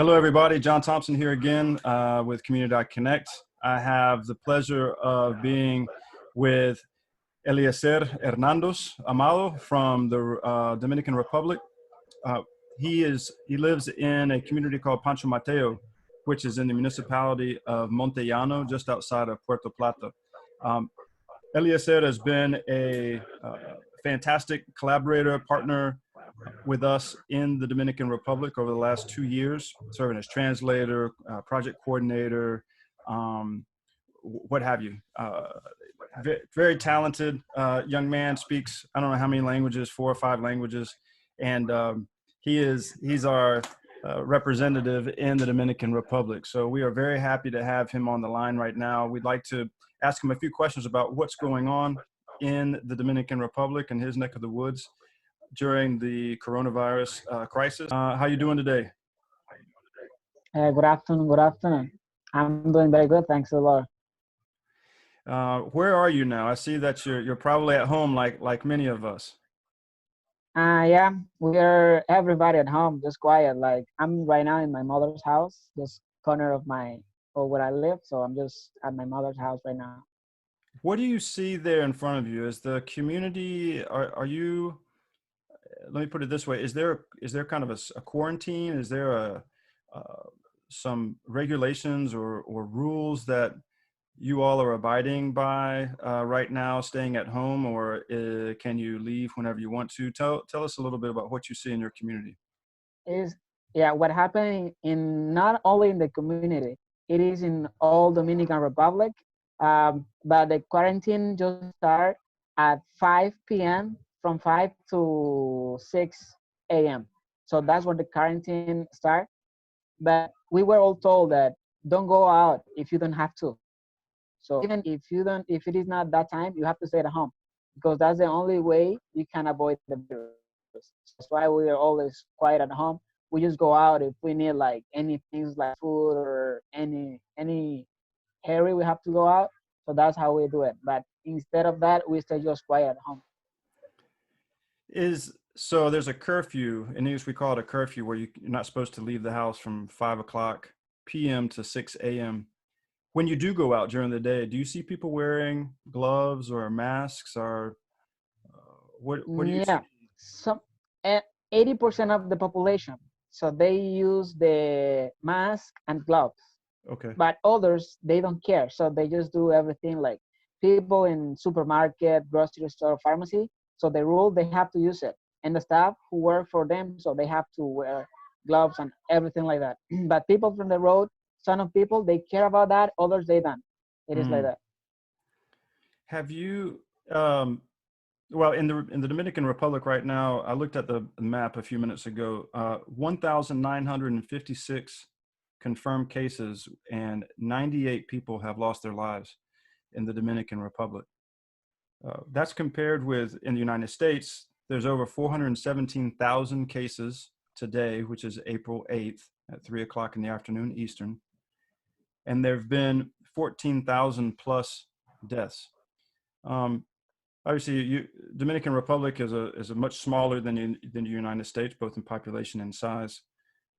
Hello, everybody. John Thompson here again with Community.Connect. I have the pleasure of being with Eliesel Hernandez Amado from the Dominican Republic. He lives in a community called Pancho Mateo, which is in the municipality of Montellano, just outside of Puerto Plata. Eliesel has been a fantastic collaborator, partner with us in the Dominican Republic over the last 2 years, serving as translator, project coordinator, what have you. Very talented young man, speaks, I don't know how many languages, 4 or 5 languages. And he's our representative in the Dominican Republic. So we are very happy to have him on the line right now. We'd like to ask him a few questions about what's going on in the Dominican Republic and his neck of the woods during the coronavirus crisis. How you doing today? Good afternoon. Good afternoon. I'm doing very good. Thanks a lot. Where are you now? I see that you're probably at home, like many of us. Yeah, we are everybody at home, just quiet. Like I'm right now in my mother's house, just corner of where I live. So I'm just at my mother's house right now. What do you see there in front of you? Is the community? Are you? Let me put it this way: is there kind of a quarantine? Is there some regulations or rules that you all are abiding by right now, staying at home, or can you leave whenever you want to? Tell us a little bit about what you see in your community. What happened in not only in the community, it is in all Dominican Republic, but the quarantine just start at 5 p.m. from 5 to 6 a.m. So that's when the quarantine start. But we were all told that don't go out if you don't have to. So even if it is not that time, you have to stay at home because that's the only way you can avoid the virus. That's why we are always quiet at home. We just go out if we need like any things like food or any hurry we have to go out. So that's how we do it. But instead of that, we stay just quiet at home. So there's a curfew, in English we call it a curfew, where you're not supposed to leave the house from 5 o'clock p.m. to 6 a.m. When you do go out during the day, do you see people wearing gloves or masks, or what do you see? Some 80% of the population, so they use the mask and gloves. Okay. But others, they don't care, so they just do everything like people in supermarket, grocery store, pharmacy. So the rule, they have to use it, and the staff who work for them, so they have to wear gloves and everything like that. But people from the road, some of people, they care about that, others they don't. It is like that. Have you well, in the Dominican Republic right now, I looked at the map a few minutes ago, 1,956 confirmed cases and 98 people have lost their lives in the Dominican Republic. That's compared with, in the United States, there's over 417,000 cases today, which is April 8th at 3 o'clock in the afternoon Eastern. And there have been 14,000 plus deaths. Obviously, Dominican Republic is a much smaller than the United States, both in population and size.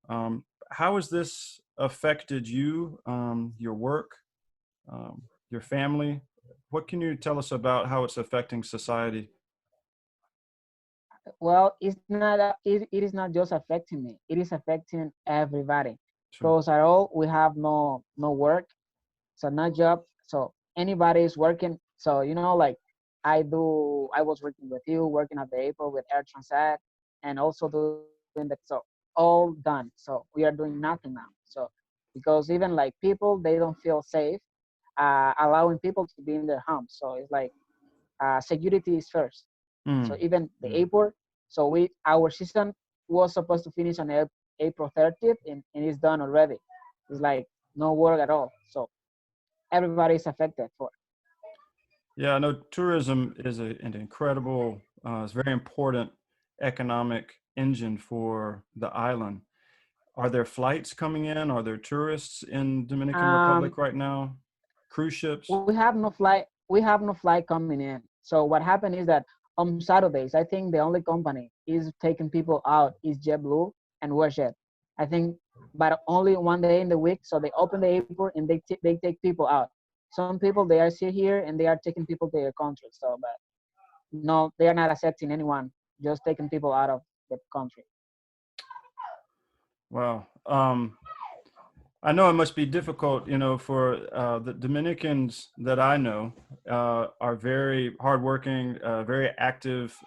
How has this affected you, your work, your family? What can you tell us about how it's affecting society? Well, it is not just affecting me. It is affecting everybody. Sure. Because at all, we have no work, so no job. So anybody is working. So, like I was working with you, working at the airport with Air Transat, and also doing that. So all done. So we are doing nothing now. So because even like people, they don't feel safe allowing people to be in their homes. So it's like security is first. So even the airport. So our season was supposed to finish on April 30th, and it's done already. It's like no work at all. So everybody is affected for. Yeah, I know tourism is an incredible, it's very important economic engine for the island. Are there flights coming in? Are there tourists in Dominican Republic right now? Cruise ships? We have no flight. We have no flight coming in. So what happened is that on Saturdays, I think the only company is taking people out is JetBlue and WestJet. I think but only one day in the week. So they open the airport and they take people out. Some people they are still here and they are taking people to their country. So, but no, they are not accepting anyone, just taking people out of the country. Wow. I know it must be difficult, you know, for the Dominicans that I know are very hardworking, very active,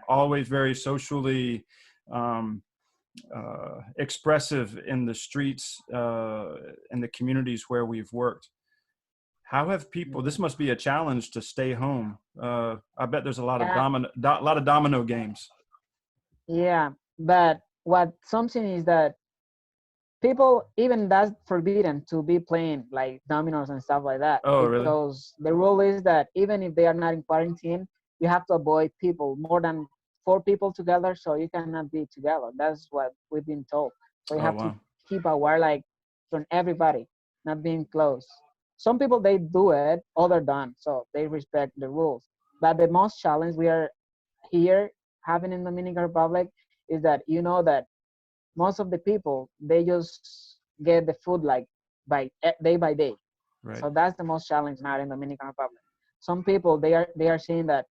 always very socially expressive in the streets and the communities where we've worked. How have people? This must be a challenge to stay home. I bet there's a lot of Yeah, lot of domino games. yeah. But what something is that people even that's forbidden to be playing like dominoes and stuff like that Oh, really? because the rule is that even if they are not in quarantine, you have to avoid people more than four people together, so you cannot be together. That's what we've been told. So you Oh, have to wow. keep aware like from everybody, not being close. Some people they do it, other don't, so they respect the rules. But the most challenge we are here having in Dominican Republic is that you know that most of the people they just get the food like day by day. Right. So that's the most challenge now in Dominican Republic. Some people they are saying that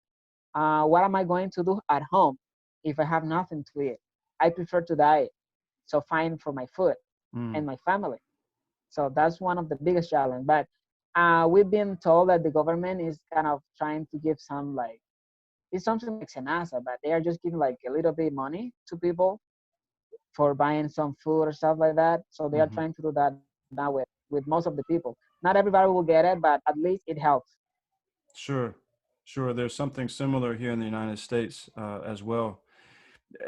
what am I going to do at home if I have nothing to eat? I prefer to die, so find for my food Mm, and my family. So that's one of the biggest challenge. But we've been told that the government is kind of trying to give some like it's something like Senasa, but they are just giving like a little bit money to people for buying some food or stuff like that. So they are hmm. trying to do that now with most of the people. Not everybody will get it, but at least it helps. Sure. Sure. There's something similar here in the United States as well.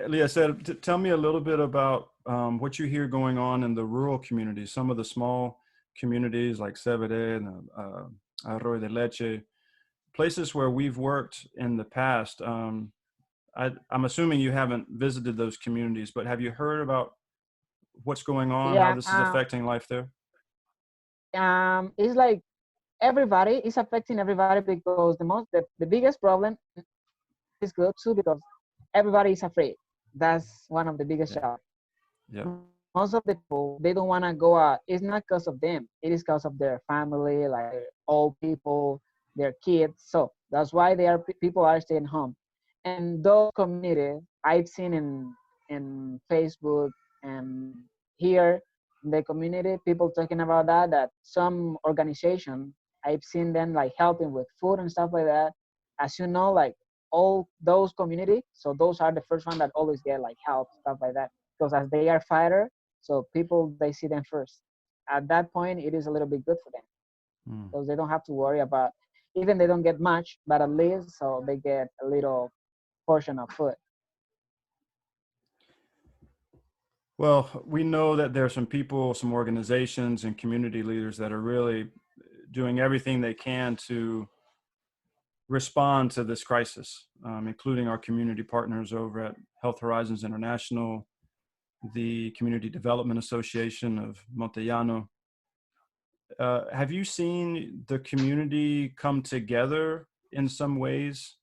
Leah said, tell me a little bit about what you hear going on in the rural communities, some of the small communities like Severe and Arroyo de Leche, places where we've worked in the past. I'm assuming you haven't visited those communities, but have you heard about what's going on, how Yeah, this is affecting life there? it's like everybody is affecting everybody because the biggest problem is good too because everybody is afraid. That's one of the biggest Yeah. challenges. Yeah. Most of the people they don't want to go out. It's not because of them. It is because of their family, like their old people, their kids. So that's why they are people are staying home. And those communities I've seen in Facebook and here in the community, people talking about that some organization I've seen them like helping with food and stuff like that. As you know, like all those community, so those are the first one that always get like help stuff like that because as they are fighter, so people they see them first. At that point, it is a little bit good for them Mm. because they don't have to worry about even they don't get much, but at least so they get a little portion of food. Well, we know that there are some people, some organizations, and community leaders that are really doing everything they can to respond to this crisis, including our community partners over at Health Horizons International, the Community Development Association of Montellano. Have you seen the community come together in some ways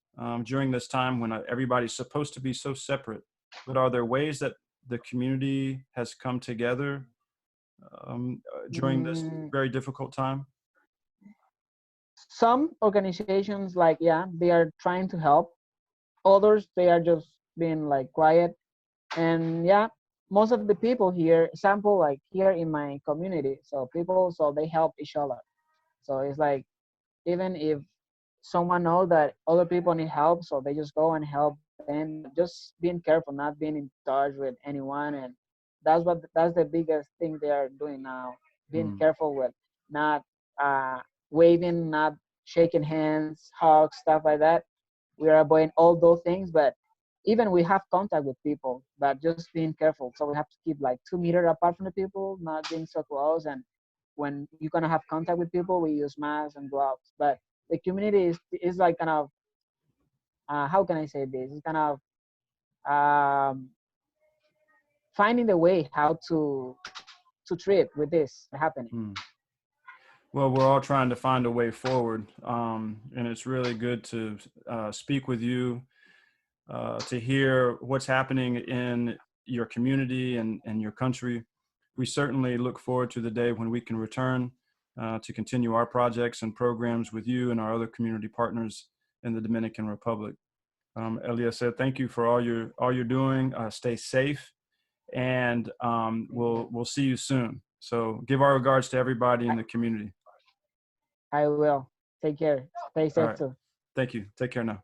during this time when everybody's supposed to be so separate? But are there ways that the community has come together during this Mm, very difficult time? some organizations like yeah they are trying to help. Others they are just being like quiet. And yeah, most of the people here, example like here in my community, so people so they help each other. So it's like even if someone knows that other people need help, so they just go and help them. But just being careful, not being in touch with anyone, and that's the biggest thing they are doing now. Being Mm, careful with not uh, waving, not shaking hands, hugs, stuff like that. We are avoiding all those things, but even we have contact with people, but just being careful. So we have to keep like 2 meters apart from the people, not being so close. And when you're gonna have contact with people, we use masks and gloves. But the community is like kind of how can I say this? It's kind of um, finding the way how to treat with this happening. mm. Well, we're all trying to find a way forward, and it's really good to speak with you, to hear what's happening in your community and your country. we certainly look forward to the day when we can return to continue our projects and programs with you and our other community partners in the Dominican Republic. Eliesel, thank you for all you're doing. Stay safe, and we'll see you soon. So give our regards to everybody in the community. I will. Take care. Stay All safe right. too. Thank you. Take care now.